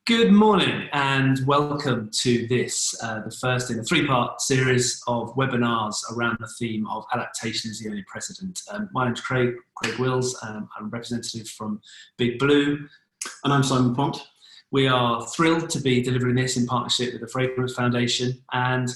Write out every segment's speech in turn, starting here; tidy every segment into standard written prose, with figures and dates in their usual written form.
Good morning and welcome to this, the first in a three-part series of webinars around the theme of adaptation is the only precedent. My name's Craig Wills. I'm a representative from Big Blue. And I'm Simon Pont. We are thrilled to be delivering this in partnership with the Fragrance Foundation. And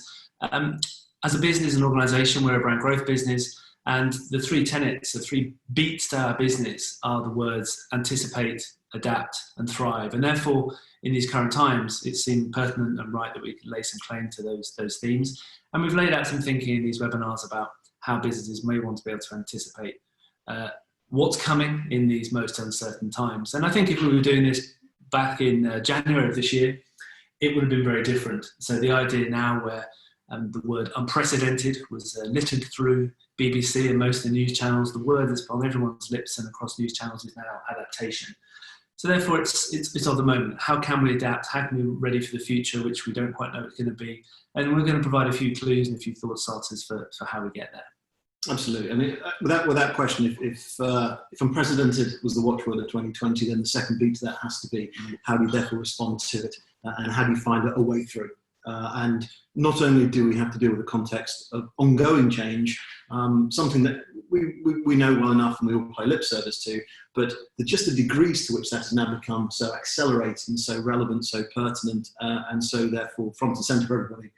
as a business and organisation, we're a brand growth business. And the three tenets, the three beats to our business are the words anticipate, adapt and thrive. And therefore, in these current times, it seemed pertinent and right that we could lay some claim to those themes. And we've laid out some thinking in these webinars about how businesses may want to be able to anticipate what's coming in these most uncertain times. And I think if we were doing this back in January of this year, it would have been very different. So the idea now where the word unprecedented was littered through BBC and most of the news channels, the word that's on everyone's lips and across news channels is now adaptation. So therefore, it's of the moment. How can we adapt? How can we be ready for the future, which we don't quite know it's going to be? And we're going to provide a few clues and a few thought starters for how we get there. Absolutely. I mean, without question, if unprecedented was the watchword of 2020, then the second beat to that has to be how do you therefore respond to it and how do you find a way through? And not only do we have to deal with the context of ongoing change, something that we know well enough and we all play lip service to, but just the degrees to which that has now become so accelerated and so relevant, so pertinent, and so therefore front and centre for everybody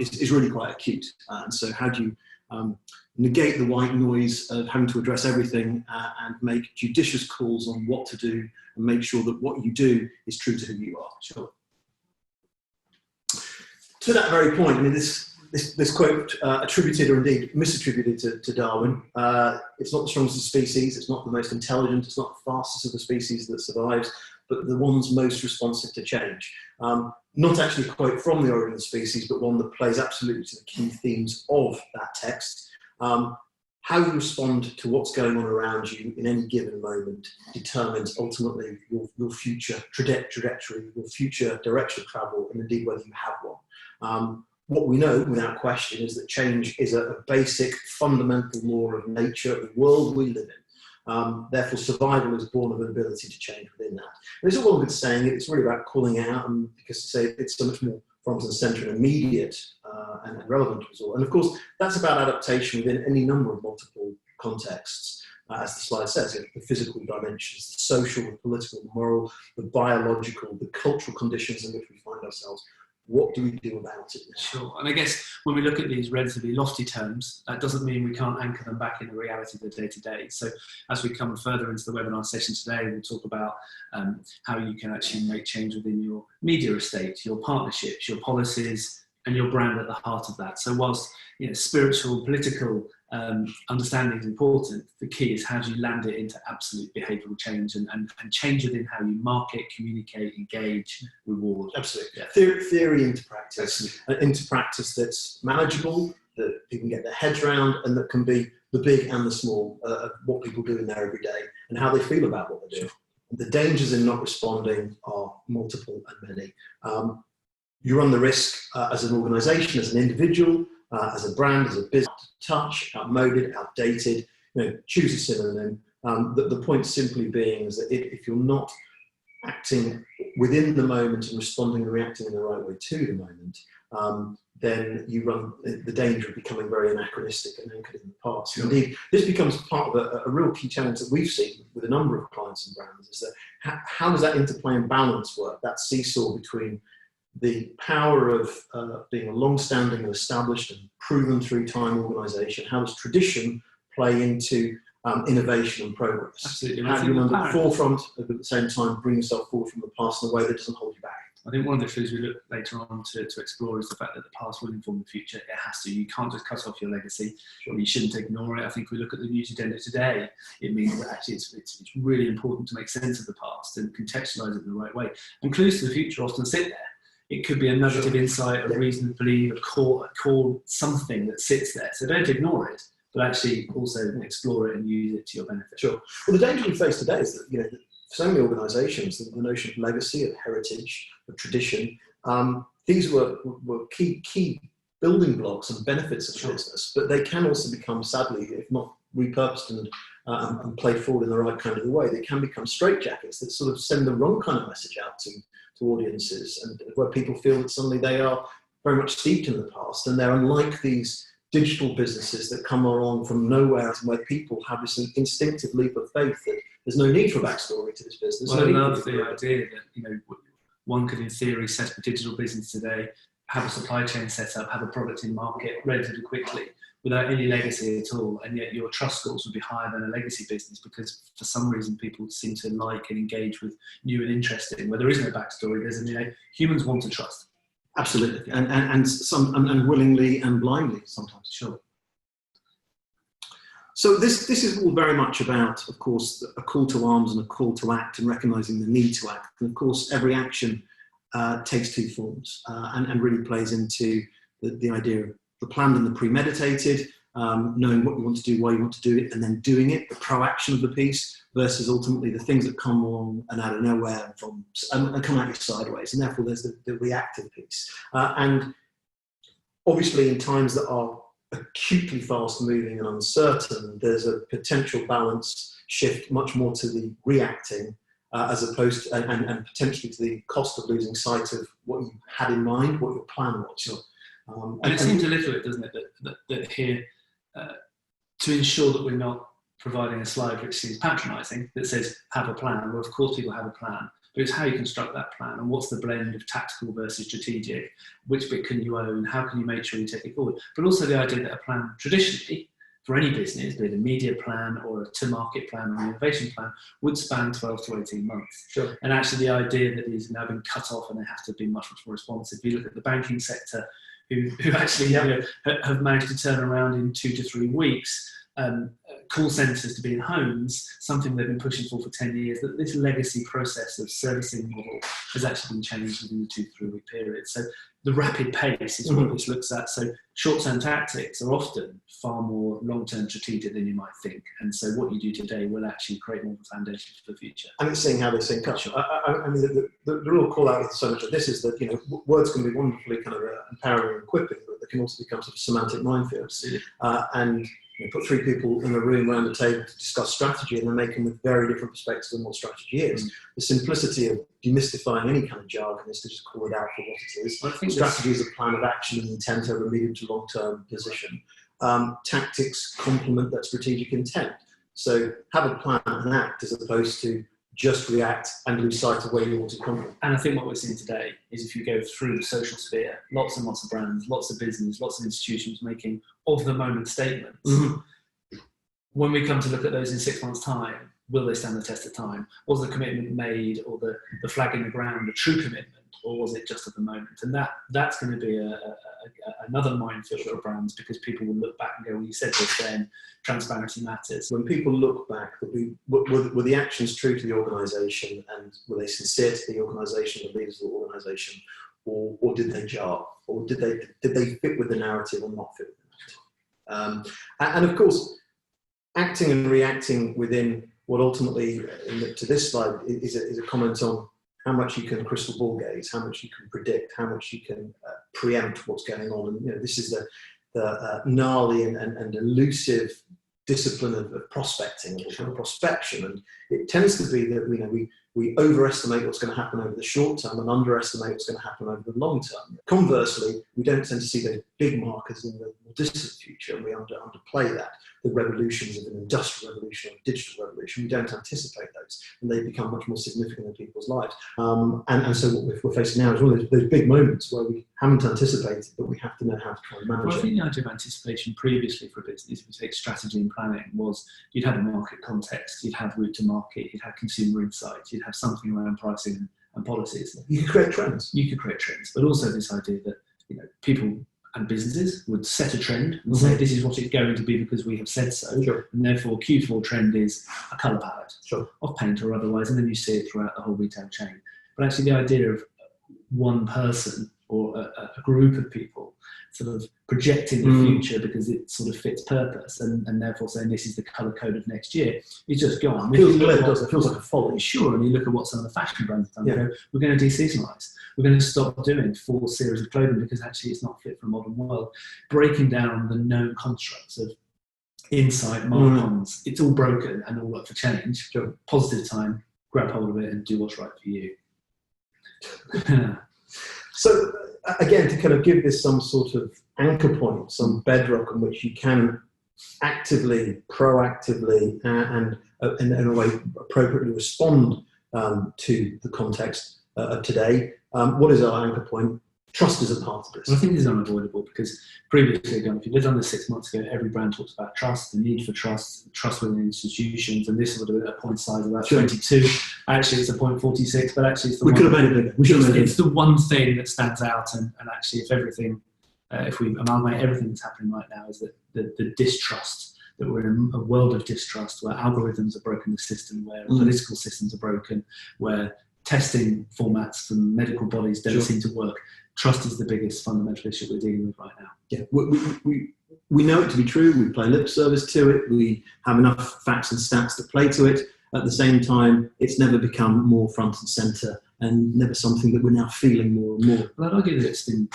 is really quite acute. And so how do you negate the white noise of having to address everything and make judicious calls on what to do and make sure that what you do is true to who you are? Sure. To that very point, I mean, this quote attributed or indeed misattributed to Darwin. It's not the strongest of species, it's not the most intelligent, it's not the fastest of the species that survives, but the ones most responsive to change. Not actually a quote from The Origin of Species, but one that plays absolutely to the key themes of that text. How you respond to what's going on around you in any given moment determines ultimately your future trajectory, your future direction of travel, and indeed whether you have one. What we know, without question, is that change is a basic, fundamental law of nature, of the world we live in. Therefore, survival is born of an ability to change within that. And it's all good saying it, it's really about calling it out, and because to say it's so much more front and centre and immediate and relevant as well. And of course, that's about adaptation within any number of multiple contexts. As the slide says, the physical dimensions, the social, the political, the moral, the biological, the cultural conditions in which we find ourselves. What do we do about it now? Sure, and I guess when we look at these relatively lofty terms, that doesn't mean we can't anchor them back in the reality of the day-to-day. So as we come further into the webinar session today, we'll talk about how you can actually make change within your media estate, your partnerships, your policies, and your brand at the heart of that. So whilst spiritual, political understanding is important, the key is how do you land it into absolute behavioural change and change within how you market, communicate, engage, reward. Absolutely. Yeah. Theory into practice, into practice that's manageable, that people can get their heads around, and that can be the big and the small of what people do in there every day and how they feel about what they do. The dangers in not responding are multiple and many. You run the risk as an organisation, as an individual, as a brand, as a business, touch, outmoded, outdated, choose a synonym. The point simply being is that if you're not acting within the moment and responding and reacting in the right way to the moment, then you run the danger of becoming very anachronistic and anchored in the past. Sure. Indeed, this becomes part of a real key challenge that we've seen with a number of clients and brands, is that how does that interplay and balance work, that seesaw between the power of being a long-standing and established and proven through time organisation? How does tradition play into innovation and progress? Absolutely. How do you run at the forefront, but at the same time bring yourself forward from the past in a way that doesn't hold you back? I think one of the clues we look later on to explore is the fact that the past will inform the future. It has to. You can't just cut off your legacy. Sure. You shouldn't ignore it. I think if we look at the news agenda today, it means that actually it's really important to make sense of the past and contextualise it in the right way. And clues to the future often sit there. It could be a nugget of insight, a reason to believe, a core something that sits there. So don't ignore it, but actually also explore it and use it to your benefit. Sure. Well, the danger we face today is that for so many organisations, the notion of legacy, of heritage, of tradition, these were key building blocks and benefits of business, but they can also become, sadly, if not repurposed and played forward in the right kind of way, they can become straitjackets that sort of send the wrong kind of message out to audiences, and where people feel that suddenly they are very much steeped in the past, and they're unlike these digital businesses that come along from nowhere, and where people have this instinctive leap of faith that there's no need for backstory to this business. Well, I love the idea that one could, in theory, set up a digital business today, have a supply chain set up, have a product in market relatively quickly, without any legacy at all, and yet your trust scores would be higher than a legacy business because for some reason people seem to like and engage with new and interesting. Where there is no backstory, humans want to trust. Absolutely, and willingly and blindly sometimes. Sure. So this is all very much about, of course, a call to arms and a call to act, and recognising the need to act. And of course, every action takes two forms, and really plays into the idea of the planned and the premeditated, knowing what you want to do, why you want to do it, and then doing it, the proaction of the piece, versus ultimately the things that come along and out of nowhere and come at you sideways. And therefore there's the reactive piece. And obviously in times that are acutely fast moving and uncertain, there's a potential balance shift much more to the reacting, as opposed to, and potentially to the cost of losing sight of what you had in mind, what your plan was. Sure. And it seems a little bit, doesn't it, that here, to ensure that we're not providing a slide which seems patronising, that says have a plan. Well, of course people have a plan, but it's how you construct that plan and what's the blend of tactical versus strategic, which bit can you own, how can you make sure you take it forward. But also the idea that a plan traditionally, for any business, be it a media plan or a to-market plan or an innovation plan, would span 12 to 18 months. Sure. And actually the idea that these have now been cut off and they have to be much more responsive. If you look at the banking sector, who actually have managed to turn around in 2 to 3 weeks, call centres to be in homes, something they've been pushing for 10 years, that this legacy process of servicing model has actually been changed within the 2 to 3 week period. So the rapid pace is what this looks at. So short-term tactics are often far more long-term strategic than you might think. And so what you do today will actually create more of a foundation for the future. And it's seeing how they sync up. I mean, the real call out with so much of this is that, words can be wonderfully kind of empowering and equipping, but they can also become sort of semantic minefields. And put 3 people in a room around the table to discuss strategy, and then they come with very different perspectives on what strategy is. The simplicity of demystifying any kind of jargon is to just call it out for what it is. Well, I think strategy is a plan of action and intent over a medium to long-term position. Tactics complement that strategic intent. So have a plan and act as opposed to just react and lose sight of where you want to come from. And I think what we're seeing today is if you go through the social sphere, lots and lots of brands, lots of business, lots of institutions making of the moment statements. When we come to look at those in 6 months' time, will they stand the test of time? Was the commitment made, or the flag in the ground a true commitment, or was it just at the moment? And that's going to be another minefield for brands, because people will look back and go, well, you said this then, transparency matters. When people look back, were the actions true to the organisation, and were they sincere to the organisation, the leaders of the organisation, or did they jar? Or did they fit with the narrative or not fit with the narrative? And of course, acting and reacting within what ultimately, to this slide, is a comment on how much you can crystal ball gaze, how much you can predict, how much you can preempt what's going on. And this is the gnarly and elusive discipline of prospecting, or prospection. And it tends to be that we overestimate what's going to happen over the short term and underestimate what's going to happen over the long term. Conversely, we don't tend to see those big markers in the more distant future, and we underplay that. The revolutions of an industrial revolution or digital revolution, we don't anticipate those, and they become much more significant in people's lives. And so what we're facing now is one of those big moments where we haven't anticipated, but we have to know how to try and manage it. I think it. the idea of anticipation previously for a business, if you take strategy and planning, was you'd have a market context, you'd have route to market, you'd have consumer insights, you'd have something around pricing and policies. You could create trends. You could create trends, but also this idea that people and businesses would set a trend and say this is what it's going to be because we have said so, Sure. and therefore Q4 trend is a colour palette of paint or otherwise, and then you see it throughout the whole retail chain. But actually the idea of one person or a group of people sort of projecting the future because it sort of fits purpose, and therefore saying this is the colour code of next year, it's just gone. It feels like a folly. Sure, and you look at what some of the fashion brands have done, go, we're going to de-seasonalise. We're going to stop doing 4 series of clothing because actually it's not fit for a modern world. Breaking down the known constructs of insight, mark-ons. It's all broken and all up for change. So positive time, grab hold of it and do what's right for you. So again, to kind of give this some sort of anchor point, some bedrock on which you can actively, proactively, and in a way appropriately respond to the context of today. What is our anchor point? Trust is a part of this. Well, I think this is unavoidable because previously, again, if you lived on this 6 months ago, every brand talks about trust, the need for trust within institutions, and this would have been a point size of about 22. Actually, it's a point 46, but actually, it's could have made it bigger. It's the one thing that stands out, and actually, if we amalgamate everything that's happening right now, is that the distrust, that we're in a world of distrust where algorithms are broken the system, where political systems are broken, where testing formats from medical bodies don't seem to work. Trust is the biggest fundamental issue we're dealing with right now. Yeah, we know it to be true. We play lip service to it. We have enough facts and stats to play to it. At the same time, it's never become more front and centre, and never something that we're now feeling more and more. Well, I'd argue that it's been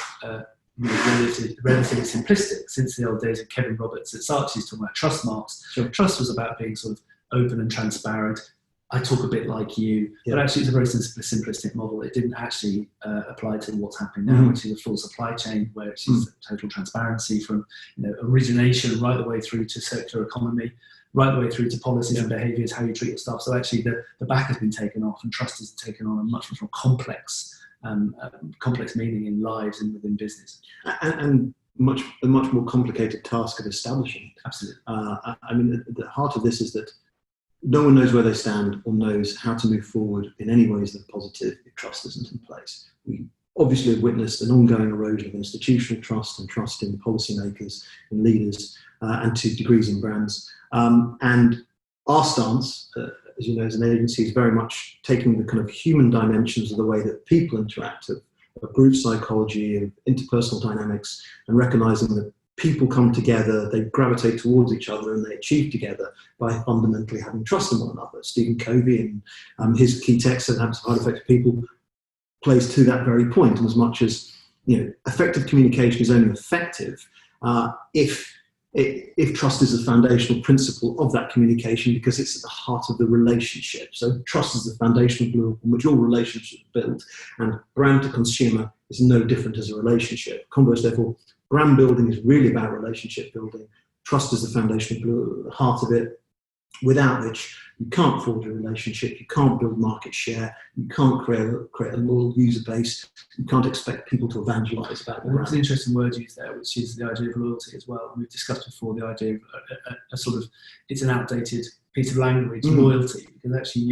relatively simplistic since the old days of Kevin Roberts at Saatchi's talking about trust marks. Sure. Trust was about being sort of open and transparent. I talk a bit like you, but actually it's a very simplistic model. It didn't actually apply to what's happening now, which is a full supply chain where it's total transparency from origination right the way through to circular economy, right the way through to policies and behaviours, how you treat your staff. So actually the back has been taken off, and trust has taken on a much more complex meaning in lives and within business. And a much more complicated task of establishing it. Absolutely. I mean, the heart of this is that no one knows where they stand or knows how to move forward in any ways that are positive if trust isn't in place. We obviously have witnessed an ongoing erosion of institutional trust and trust in policymakers and leaders, and to degrees in brands. And our stance, as you know, as an agency, is very much taking the kind of human dimensions of the way that people interact, of group psychology, of interpersonal dynamics, and recognizing that people come together, they gravitate towards each other, and they achieve together by fundamentally having trust in one another. Stephen Covey and his key text on habits of highly effective people plays to that very point. And as much as effective communication is only effective if trust is the foundational principle of that communication, because it's at the heart of the relationship. So trust is the foundational glue on which all relationships are built, and brand to consumer is no different as a relationship. Converse, therefore, brand building is really about relationship building. Trust is the foundational glue at the heart of it, without which you can't forge a relationship, you can't build market share, you can't create a loyal user base, you can't expect people to evangelize about the brand. There's an interesting word used there, which is the idea of loyalty as well. We've discussed before the idea of a sort of, it's an outdated piece of language, loyalty, because actually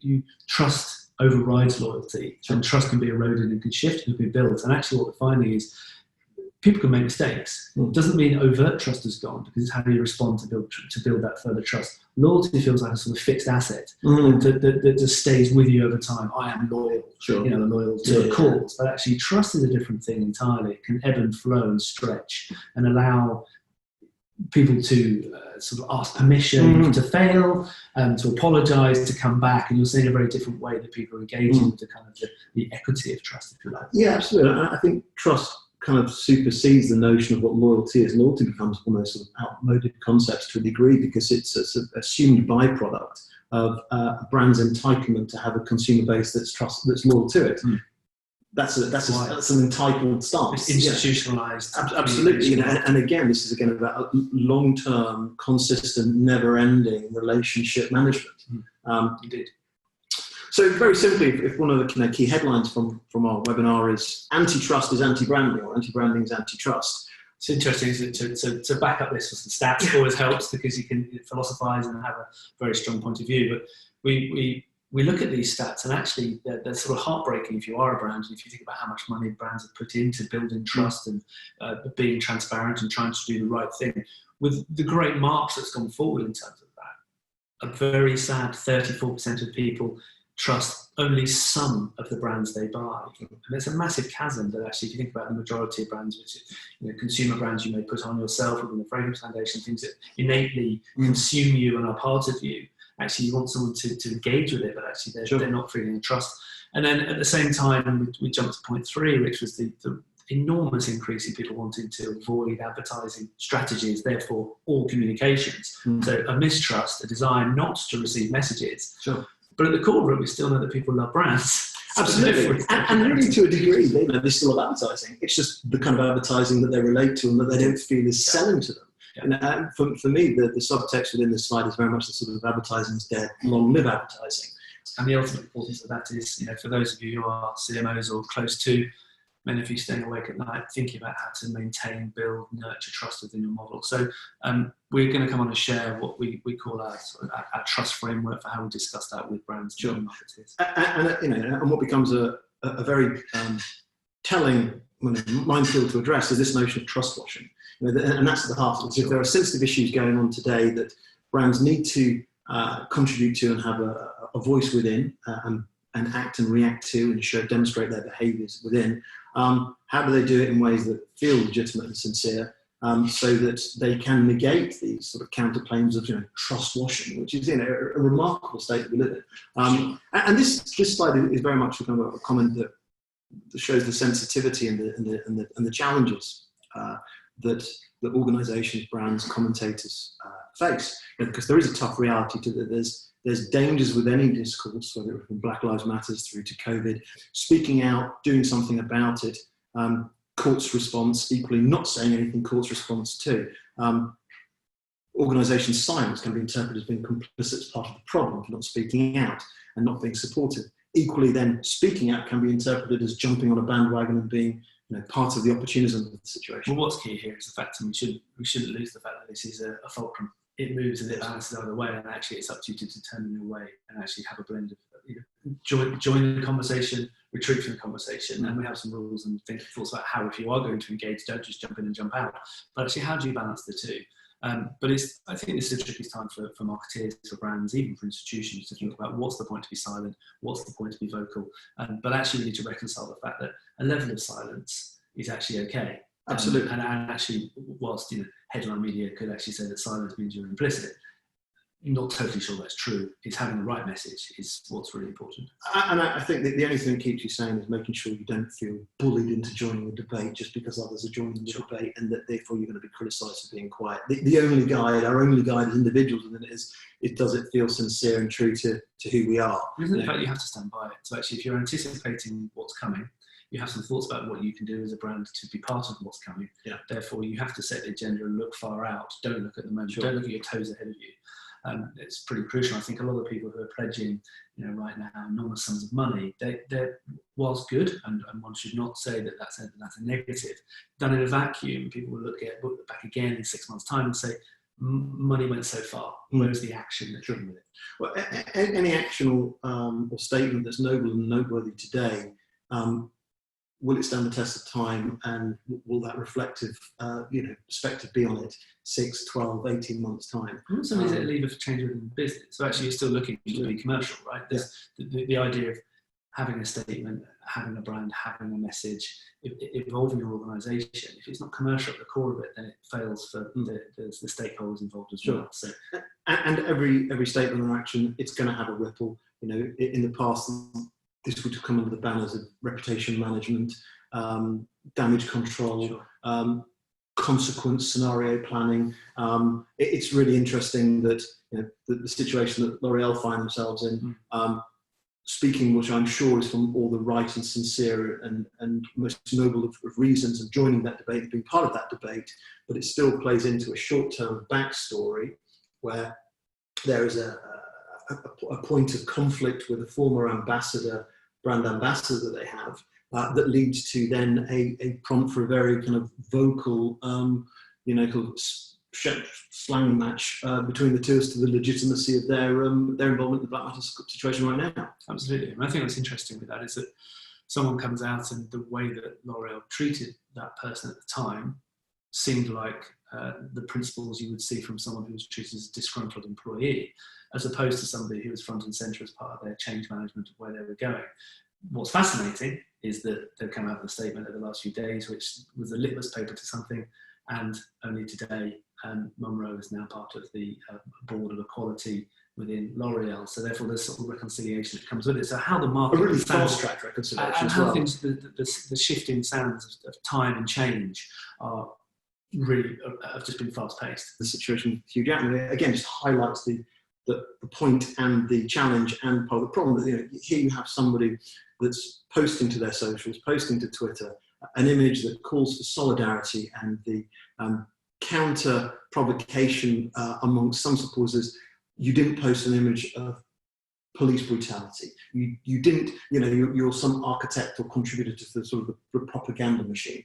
you trust overrides loyalty, and trust can be eroded and can shift and can be built. And actually what we're finding is people can make mistakes. It doesn't mean overt trust is gone, because it's how you respond to build that further trust. Loyalty feels like a sort of fixed asset that just stays with you over time. I am loyal, loyal to a cause. But actually, trust is a different thing entirely. It can ebb and flow and stretch and allow people to sort of ask permission to fail, to apologise, to come back, and you'll see in a very different way that people are engaging with the kind of the equity of trust, if you like. Yeah, absolutely. I think trust kind of supersedes the notion of what loyalty is. Loyalty becomes almost sort of outmoded concepts to a degree, because it's an assumed byproduct of a brand's entitlement to have a consumer base that's loyal to it. That's an entitled stance. It's institutionalized. Absolutely. And again, this is again about long-term, consistent, never-ending relationship management. Indeed. So very simply, if one of the key headlines from our webinar is antitrust is anti-branding, or anti-branding is antitrust. It's interesting, isn't it, to back up this with some stats always helps, because you can philosophize and have a very strong point of view. But we look at these stats, and actually they're sort of heartbreaking if you are a brand, and if you think about how much money brands have put into building trust and being transparent and trying to do the right thing. With the great marks that's gone forward in terms of that, a very sad 34% of people trust only some of the brands they buy. And it's a massive chasm that actually, if you think about the majority of brands, which is consumer brands you may put on yourself within the Fragrance Foundation, things that innately consume you and are part of you, actually you want someone to engage with it, but actually they're not feeling the trust. And then at the same time, we jumped to point 3, which was the enormous increase in people wanting to avoid advertising strategies, therefore all communications. So a mistrust, a desire not to receive messages. Sure. But at the core of it, we still know that people love brands. Absolutely. And really, to a degree, they still love advertising. It's just the kind of advertising that they relate to and that they don't feel is selling to them. And for me, the subtext within this slide is very much the sort of advertising is dead, long live advertising. And the ultimate importance of that is, for those of you who are CMOs or close to, many of you staying awake at night thinking about how to maintain, build, nurture trust within your model. So we're going to come on and share what we call our trust framework for how we discuss that with brands and marketers. And what becomes a very telling minefield to address is this notion of trust washing. And that's at the heart of it. So if there are sensitive issues going on today that brands need to contribute to and have a voice within and act and react to and demonstrate their behaviours within, how do they do it in ways that feel legitimate and sincere, so that they can negate these sort of counterclaims of trust washing, which is a remarkable state that we live in. And this slide is very much a comment that shows the sensitivity and the challenges that organisations, brands, commentators face, because there is a tough reality to that. There's dangers with any discourse, whether it's from Black Lives Matter through to COVID. Speaking out, doing something about it, court's response, equally not saying anything, court's response too. Organisations' silence can be interpreted as being complicit as part of the problem for not speaking out and not being supportive. Equally then, speaking out can be interpreted as jumping on a bandwagon and being part of the opportunism of the situation. Well, what's key here is the fact, and we shouldn't lose the fact that this is a fulcrum. It moves and it balances either way, and actually it's up to you to determine your way and actually have a blend of join the conversation, retreat from the conversation, and we have some rules and thoughts about how, if you are going to engage, don't just jump in and jump out, but actually how do you balance the two? But I think this is a tricky time for marketeers, for brands, even for institutions to think about what's the point to be silent, what's the point to be vocal, but actually we need to reconcile the fact that a level of silence is actually okay. Absolutely. And actually, whilst headline media could actually say that silence means you're implicit, not totally sure that's true. It's having the right message is what's really important. And I think that the only thing that keeps you sane is making sure you don't feel bullied into joining the debate just because others are joining the debate, and that therefore you're going to be criticised for being quiet. Our only guide as individuals within it is, does it feel sincere and true to who we are? Isn't it the fact you have to stand by it? So actually, if you're anticipating what's coming, you have some thoughts about what you can do as a brand to be part of what's coming. Yeah. Therefore, you have to set the agenda and look far out. Don't look at the moment. Sure. Don't look at your toes ahead of you. It's pretty crucial. I think a lot of people who are pledging, right now, enormous sums of money, they're whilst good, and one should not say that that's a negative. Done in a vacuum, people will look back again in 6 months' time and say, money went so far. Where's the action that came with it? Well, any action or statement that's noble and noteworthy today, will it stand the test of time, and will that reflective perspective be on it 6, 12, 18 months time? Also, is it a lever for change within the business? So actually you're still looking to be commercial, right? The idea of having a statement, having a brand, having a message, evolving your organisation. If it's not commercial at the core of it, then it fails for the stakeholders involved as well. So, and every statement or action, it's going to have a ripple. In the past, this would come under the banners of reputation management, damage control, consequence scenario planning. It's really interesting that the situation that L'Oréal find themselves in, speaking, which I'm sure is from all the right and sincere and most noble of reasons, and joining that debate and being part of that debate, but it still plays into a short-term backstory where there is a point of conflict with a former brand ambassador that they have, that leads to then a prompt for a very kind of vocal, slang match between the two as to the legitimacy of their involvement in the Black Matter situation right now. Absolutely. And I think what's interesting with that is that someone comes out, and the way that L'Oréal treated that person at the time seemed like the principles you would see from someone who was treated as a disgruntled employee, as opposed to somebody who was front and centre as part of their change management of where they were going. What's fascinating is that they've come out with a statement over the last few days, which was a litmus paper to something, and only today, Monroe is now part of the board of equality within L'Oreal. So therefore, there's sort of reconciliation that comes with it. So how the A market really sounds, fast-track reconciliation and as how well. things, the shifting sands of time and change are really have just been fast-paced. The situation with Hugh Jackman again just highlights the point and the challenge and part of the problem. That here you have somebody that's posting to their socials, posting to Twitter, an image that calls for solidarity, and the counter provocation amongst some supporters. You didn't post an image of police brutality. You didn't, you're some architect or contributor to the sort of the propaganda machine.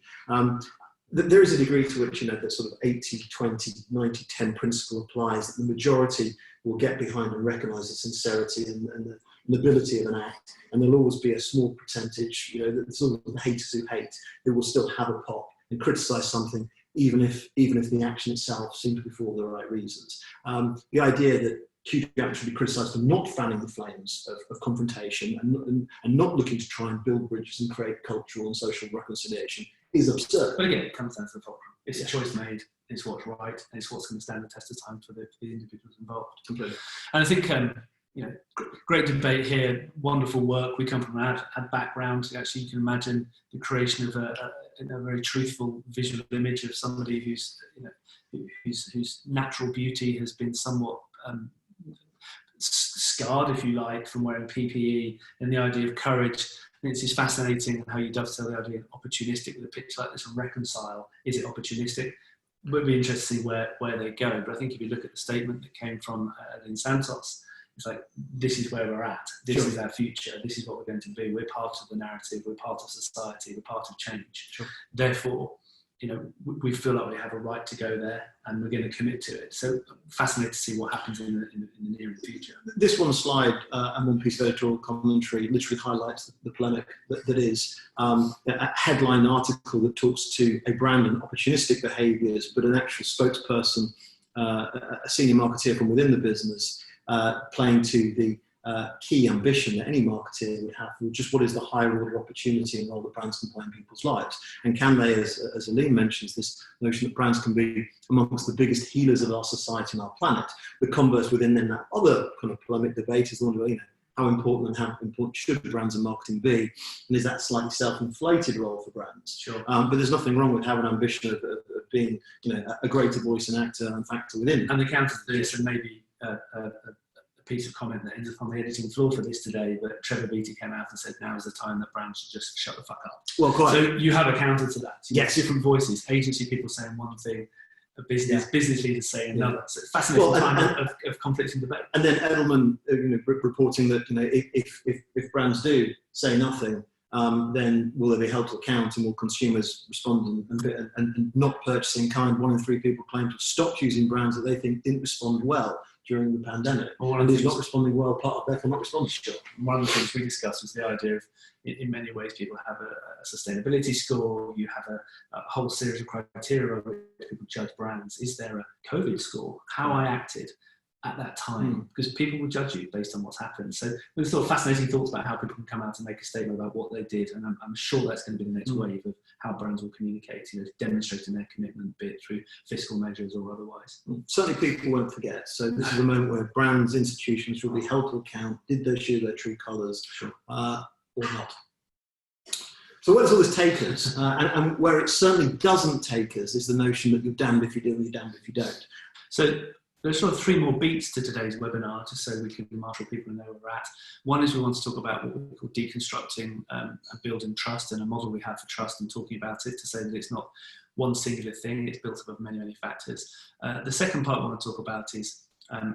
There is a degree to which, that sort of 80-20, 90-10 principle applies, that the majority will get behind and recognise the sincerity and the nobility of an act, and there'll always be a small percentage, the sort of the haters who hate, who will still have a pop and criticise something, even if the action itself seems to be for all the right reasons. The idea that Hugh Jackman should be criticised for not fanning the flames of confrontation and not looking to try and build bridges and create cultural and social reconciliation is absurd. But again, it comes down to the fulcrum. It's a choice made, it's what's right, and it's what's going to stand the test of time for the individuals involved. Completely. And I think, great debate here, wonderful work. We come from an ad background. Actually, you can imagine the creation of a very truthful visual image of somebody whose natural beauty has been somewhat scarred, if you like, from wearing PPE, and the idea of courage. I think it's just fascinating how you dovetail the idea of opportunistic with a picture like this and reconcile. Is it opportunistic? It would be interesting to see where they go. But I think if you look at the statement that came from Lynn Santos, it's like, this is where we're at. This Sure. is our future. This is what we're going to be. We're part of the narrative. We're part of society. We're part of change. Sure. Therefore, we feel like we have a right to go there, and we're going to commit to it. So fascinated to see what happens in the near future. This one slide and one piece of editorial commentary literally highlights the polemic that is a headline article that talks to a brand and opportunistic behaviours, but an actual spokesperson, a senior marketeer from within the business, playing to the key ambition that any marketeer would have, for just what is the higher order opportunity and role that brands can play in people's lives, and can they, as Aline mentions, this notion that brands can be amongst the biggest healers of our society and our planet. The converse within then that other kind of polemic debate is the one about how important and how important should brands and marketing be, and is that slightly self-inflated role for brands? Sure. But there's nothing wrong with having an ambition of being a greater voice and actor and factor within. And the counter to this, and maybe a piece of comment that ends up on the editing floor for this today, but Trevor Beatty came out and said now is the time that brands should just shut the fuck up. Well, quite. So you have a counter to that. You yes. have different voices, agency people saying one thing, business leaders saying another. Yeah. So it's fascinating time of conflicting debate. And then Edelman reporting that if brands do say nothing, then will they be held to account, and will consumers respond and not purchasing kind? 1 in 3 people claim to have stopped using brands that they think didn't respond well during the pandemic. And is not responding well, part of therefore not responding. Sure. One of the things we discussed was the idea of, in many ways, people have a sustainability score, you have a whole series of criteria over which people judge brands. Is there a COVID score? How I acted at that time, because people will judge you based on what's happened. So there's sort of fascinating thoughts about how people can come out and make a statement about what they did, and I'm sure that's going to be the next wave of how brands will communicate, demonstrating their commitment, be it through fiscal measures or otherwise. Certainly people won't forget. So this is a moment where brands, institutions will be held to account. Did they show their true colours, or not? So where does all this take us? And where it certainly doesn't take us is the notion that you're damned if you do and you're damned if you don't. So there's sort of 3 more beats to today's webinar, just so we can marshal people and know where we're at. One is we want to talk about what we call deconstructing and building trust, and a model we have for trust, and talking about it to say that it's not one singular thing, it's built up of many, many factors. The second part we want to talk about is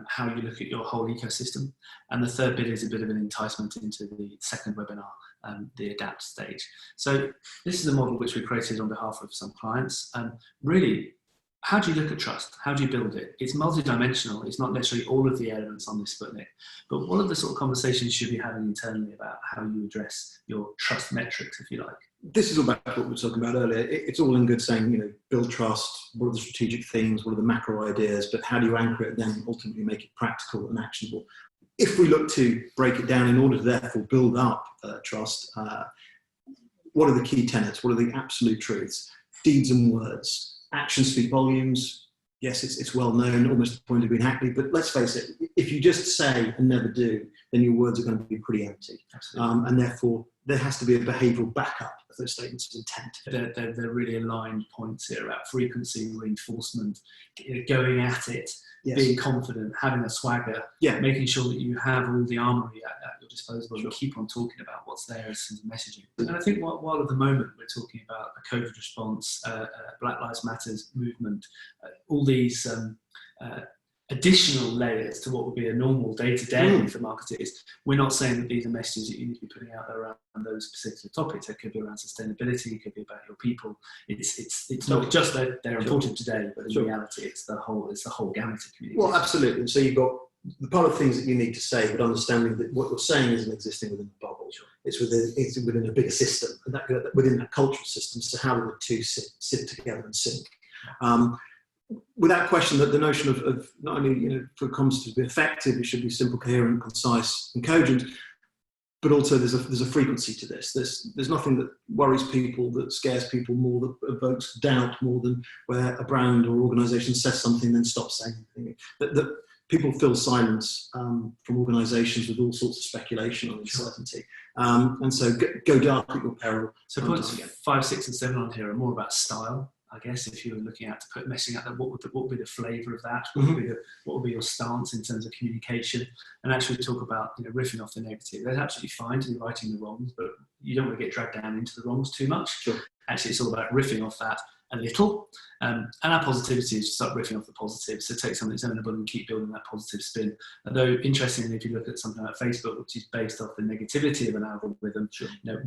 how you look at your whole ecosystem. And the third bit is a bit of an enticement into the second webinar, the adapt stage. So this is a model which we created on behalf of some clients. Really, how do you look at trust? How do you build it? It's multidimensional. It's not necessarily all of the elements on this Sputnik, but what are the sort of conversations you should be having internally about how you address your trust metrics, if you like? This is all back to what we were talking about earlier. It's all in good saying, build trust. What are the strategic themes? What are the macro ideas? But how do you anchor it and then ultimately make it practical and actionable? If we look to break it down in order to therefore build up trust, what are the key tenets? What are the absolute truths? Deeds and words. Actions speak volumes, yes, it's well known, almost to the point of being hackney, but let's face it, if you just say and never do, then your words are going to be pretty empty. And therefore, there has to be a behavioural backup of those statements of intent. They're really aligned points here about frequency, reinforcement, going at it, yes, being confident, having a swagger, making sure that you have all the armoury at your disposal, and keep on talking about what's there as messaging. And I think while at the moment we're talking about a COVID response, Black Lives Matters movement, all these additional layers to what would be a normal day-to-day for marketers. We're not saying that these are messages that you need to be putting out there around those particular topics. It could be around sustainability, it could be about your people. It's not just that they're important today, but in reality it's the whole gamut of communication. Well, absolutely. And so you've got the part of things that you need to say, but understanding that what you're saying isn't existing within the bubble. It's within a bigger system, and that within that cultural system. So how do the two sit together and sync? Without question, that the notion of not only for comms to be effective, it should be simple, coherent, concise, and cogent, but also there's a frequency to this. There's nothing that worries people, that scares people more, that evokes doubt more than where a brand or organisation says something then stops saying anything. That people feel silence from organisations with all sorts of speculation on uncertainty, and so go dark at your peril. So points 5, 6, and 7 on here are more about style. I guess if you were looking at to put messaging out there, what would be the flavour of that? What would be your stance in terms of communication? And actually talk about riffing off the negative. That's absolutely fine to be righting the wrongs, but you don't want to get dragged down into the wrongs too much. Sure. Actually, it's all about riffing off that a little, and our positivity is to start riffing off the positive. So take something that's ownable and keep building that positive spin. Although interestingly, if you look at something like Facebook, which is based off the negativity of an algorithm,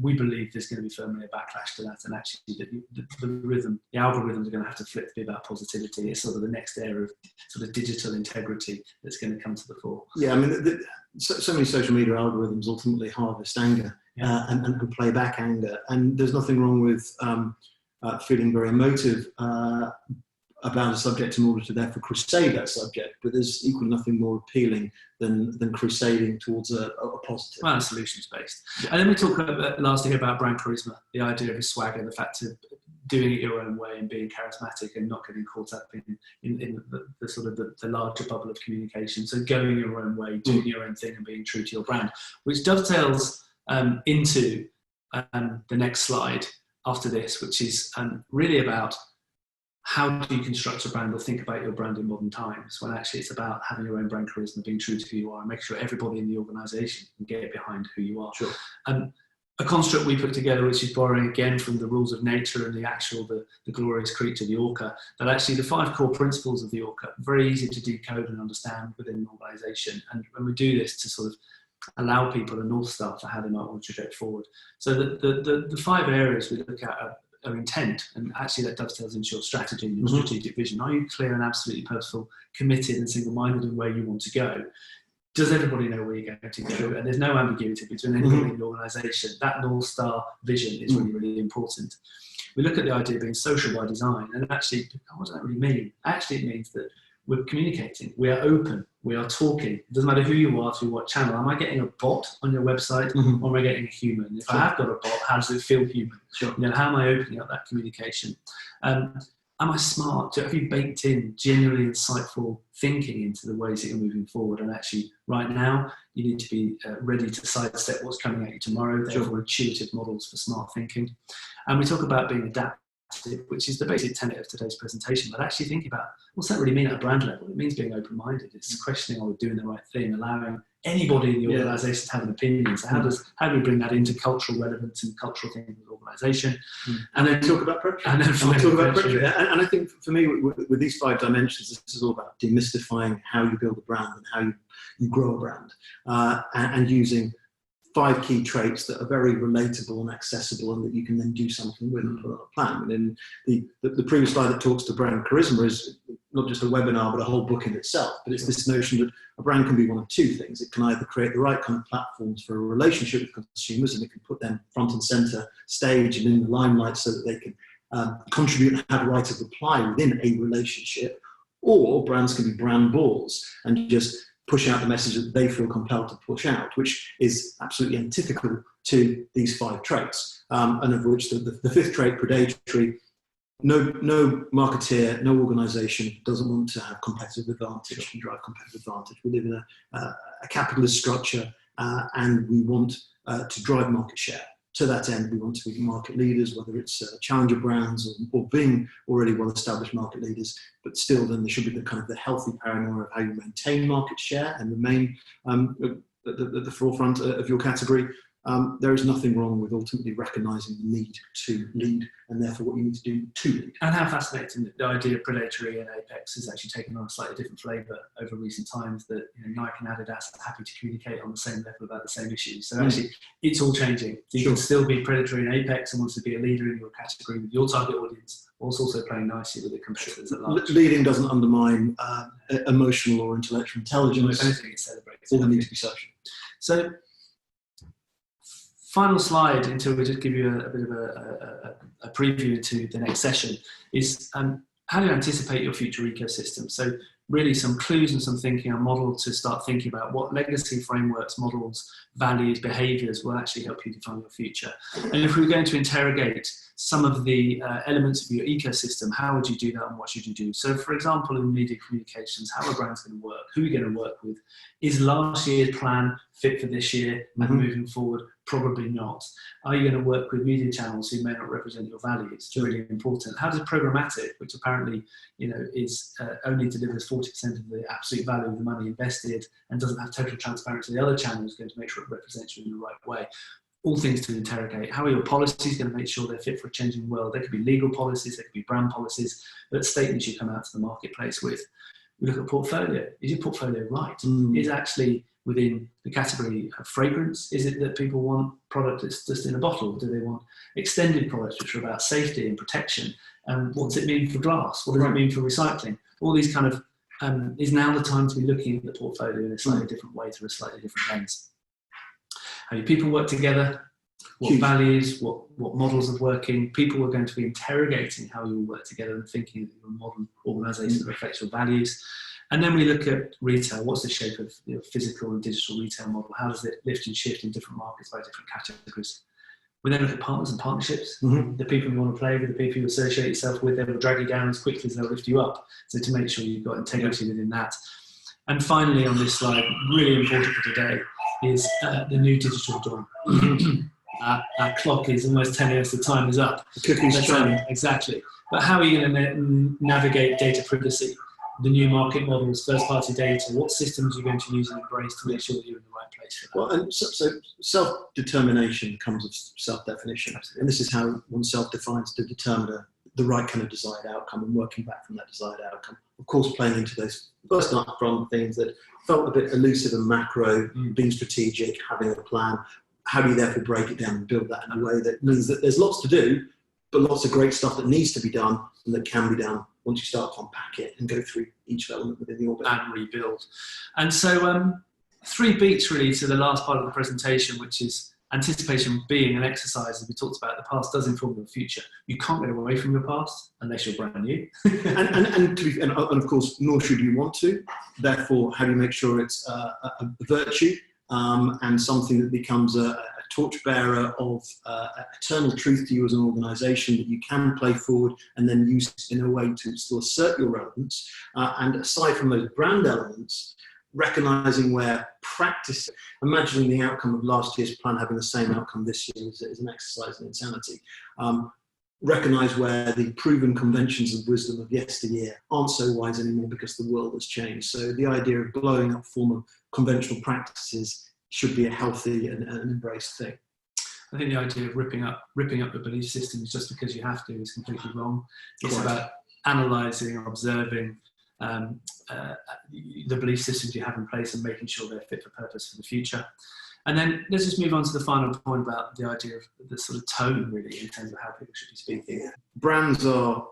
we believe there's going to be firmly a backlash to that, and actually the algorithms are going to have to flip to be about positivity. It's sort of the next era of sort of digital integrity that's going to come to the fore. Yeah, I mean, so many social media algorithms ultimately harvest anger and play back anger, and there's nothing wrong with feeling very emotive about a subject in order to therefore crusade that subject, but there's equally nothing more appealing than crusading towards a positive. Well, solutions based. And then we talk lastly about brand charisma, the idea of a swagger, the fact of doing it your own way and being charismatic and not getting caught up in the sort of the larger bubble of communication. So going your own way, doing your own thing and being true to your brand, which dovetails into the next slide after this, which is really about how do you construct a brand or think about your brand in modern times, when actually it's about having your own brand charisma, being true to who you are, and making sure everybody in the organisation can get behind who you are. Sure. A construct we put together, which is borrowing again from the rules of nature and the glorious creature, the orca, that actually the 5 core principles of the orca are very easy to decode and understand within an organisation. And when we do this to sort of allow people a North Star for how they might want to project forward. So the 5 areas we look at are intent, and actually that dovetails into your strategy and your strategic vision. Are you clear and absolutely purposeful, committed and single-minded in where you want to go? Does everybody know where you're going to go? And there's no ambiguity between anybody in the organisation. That North Star vision is really, really important. We look at the idea of being social by design, and actually, what does that really mean? Actually, it means that we're communicating, we are open, we are talking. It doesn't matter who you are, through what channel. Am I getting a bot on your website, or am I getting a human? If I have got a bot, how does it feel human? How am I opening up that communication? Am I smart? Have you baked in genuinely insightful thinking into the ways that you're moving forward? And actually, right now, you need to be ready to sidestep what's coming at you tomorrow. Therefore, intuitive models for smart thinking. And we talk about being adaptive, which is the basic tenet of today's presentation, but actually thinking about what's that really mean at a brand level? It means being open-minded. It's questioning, are we doing the right thing, allowing anybody in the organisation to have an opinion. So how do we bring that into cultural relevance and cultural thinking of the organisation? And then talk about predator. And I think for me, with these 5 dimensions, this is all about demystifying how you build a brand and how you grow a brand, and using 5 key traits that are very relatable and accessible, and that you can then do something with and put on a plan. And the previous slide that talks to brand charisma is not just a webinar, but a whole book in itself. But it's this notion that a brand can be one of 2 things. It can either create the right kind of platforms for a relationship with consumers, and it can put them front and centre stage and in the limelight so that they can contribute and have a right of reply within a relationship. Or brands can be brand balls and just push out the message that they feel compelled to push out, which is absolutely antithetical to these 5 traits, and of which the 5th trait, predatory, no marketeer, no organisation doesn't want to have competitive advantage and drive competitive advantage. We live in a capitalist structure, and we want to drive market share. To that end, we want to be market leaders, whether it's challenger brands or being already well-established market leaders. But still, then there should be the kind of the healthy paranoia of how you maintain market share and remain at the forefront of your category. There is nothing wrong with ultimately recognising the need to lead, and therefore what you need to do to lead. And how fascinating that the idea of predatory and apex has actually taken on a slightly different flavour over recent times, that Nike and Adidas are happy to communicate on the same level about the same issues. So actually, it's all changing. So you can still be predatory and apex and want to be a leader in your category with your target audience, whilst also playing nicely with the competitors at large. Leading doesn't undermine emotional or intellectual intelligence. If anything, it celebrates. All need to be social. So, final slide, until we just give you a bit of a preview into the next session, is how do you anticipate your future ecosystem? So really some clues and some thinking on model to start thinking about what legacy frameworks, models, values, behaviours will actually help you define your future. And if we were going to interrogate some of the elements of your ecosystem, how would you do that and what should you do? So for example, in media communications, how are brands going to work? Who are you going to work with? Is last year's plan fit for this year and moving forward? Probably not. Are you going to work with media channels who may not represent your values? It's really important. How does programmatic, which apparently is only delivers 40% of the absolute value of the money invested and doesn't have total transparency, the other channel is going to make sure it represents you in the right way? All things to interrogate. How are your policies going to make sure they're fit for a changing world? They could be legal policies, they could be brand policies, but statements you come out to the marketplace with. We look at portfolio. Is your portfolio right? Is actually within the category of fragrance? Is it that people want product that's just in a bottle? Do they want extended products which are about safety and protection? And what's it mean for glass? What does it mean for recycling? All these kind of, is now the time to be looking at the portfolio in a slightly different way, through a slightly different lens. How your people work together, what values, what models of working. People are going to be interrogating how you work together and thinking that you're a modern organisation that reflects your values. And then we look at retail. What's the shape of physical and digital retail model? How does it lift and shift in different markets by different categories? We then look at partners and partnerships. The people you want to play with, the people you associate yourself with, they will drag you down as quickly as they'll lift you up. So to make sure you've got integrity within that. And finally on this slide, really important for today, is the new digital dawn. Our clock is almost 10 minutes, the time is up. The cookie's shining. Exactly. But how are you going to navigate data privacy, the new market models, first-party data? What systems are you going to use and embrace to make sure that you're in the right place for that? Well, and so self-determination comes of self-definition. Absolutely. And this is how one self-defines to determine the right kind of desired outcome and working back from that desired outcome. Of course, playing into those first upfront things that felt a bit elusive and macro, being strategic, having a plan. How do you therefore break it down and build that in a way that means that there's lots to do, but lots of great stuff that needs to be done and that can be done once you start to unpack it and go through each element within the orbit. And rebuild. And so 3 beats really to the last part of the presentation, which is anticipation being an exercise, as we talked about. The past does inform your future. You can't get away from your past unless you're brand new. and of course, nor should you want to. Therefore, how do you make sure it's a virtue and something that becomes a torchbearer of eternal truth to you as an organisation that you can play forward and then use in a way to still assert your relevance. And aside from those brand elements, recognising where practice, imagining the outcome of last year's plan having the same outcome this year is an exercise in insanity. Recognise where the proven conventions of wisdom of yesteryear aren't so wise anymore because the world has changed. So the idea of blowing up former conventional practices should be a healthy and embraced thing. I think the idea of ripping up the belief systems just because you have to is completely wrong. It's about analysing, observing the belief systems you have in place and making sure they're fit for purpose for the future. And then let's just move on to the final point about the idea of the sort of tone, really, in terms of how people should be speaking. Brands are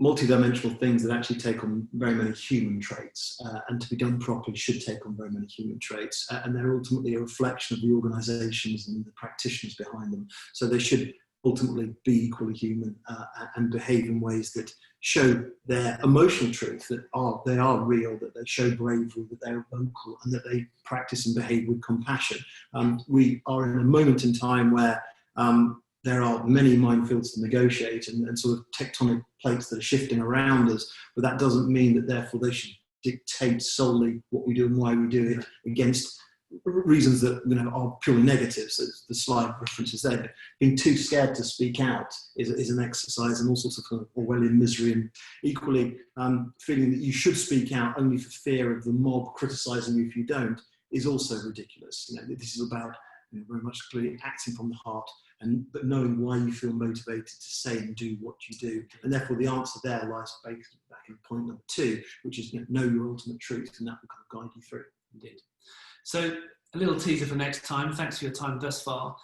multi-dimensional things that actually take on very many human traits, and to be done properly should take on very many human traits, and they're ultimately a reflection of the organisations and the practitioners behind them. So they should ultimately be equally human and behave in ways that show their emotional truth, that they are real, that they show bravery, that they're vocal, and that they practice and behave with compassion. We are in a moment in time where there are many minefields to negotiate and sort of tectonic plates that are shifting around us, but that doesn't mean that therefore they should dictate solely what we do and why we do it against reasons that are purely negative. So the slide references there. Being too scared to speak out is an exercise in all sorts of Orwellian misery, and equally feeling that you should speak out only for fear of the mob criticising you if you don't is also ridiculous. This is about very much clearly acting from the heart, but knowing why you feel motivated to say and do what you do. And therefore the answer there lies back in point number 2, which is know your ultimate truth, and that will kind of guide you through. Indeed. So a little teaser for next time. Thanks for your time thus far.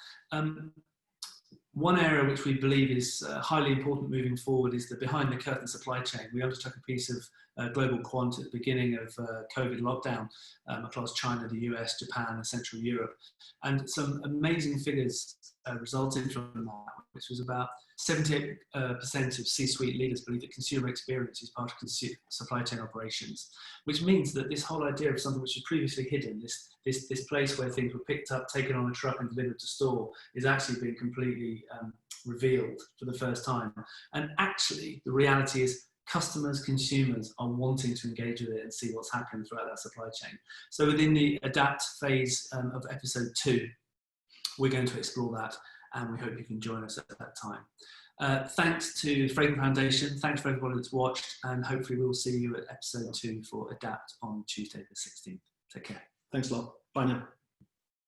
One area which we believe is highly important moving forward is the behind the curtain supply chain. We undertook a piece of global quant at the beginning of COVID lockdown across China, the US, Japan, and Central Europe. And some amazing figures resulted from that, which was about 78% of C-suite leaders believe that consumer experience is part of supply chain operations, which means that this whole idea of something which was previously hidden, this place where things were picked up, taken on a truck and delivered to store, is actually being completely revealed for the first time. And actually, the reality is customers, consumers are wanting to engage with it and see what's happening throughout that supply chain. So within the Adapt phase of episode 2, we're going to explore that, and we hope you can join us at that time. Thanks to Fragrant Foundation, thanks for everybody that's watched, and hopefully we'll see you at episode 2 for Adapt on Tuesday the 16th. Take care. Thanks a lot. Bye now.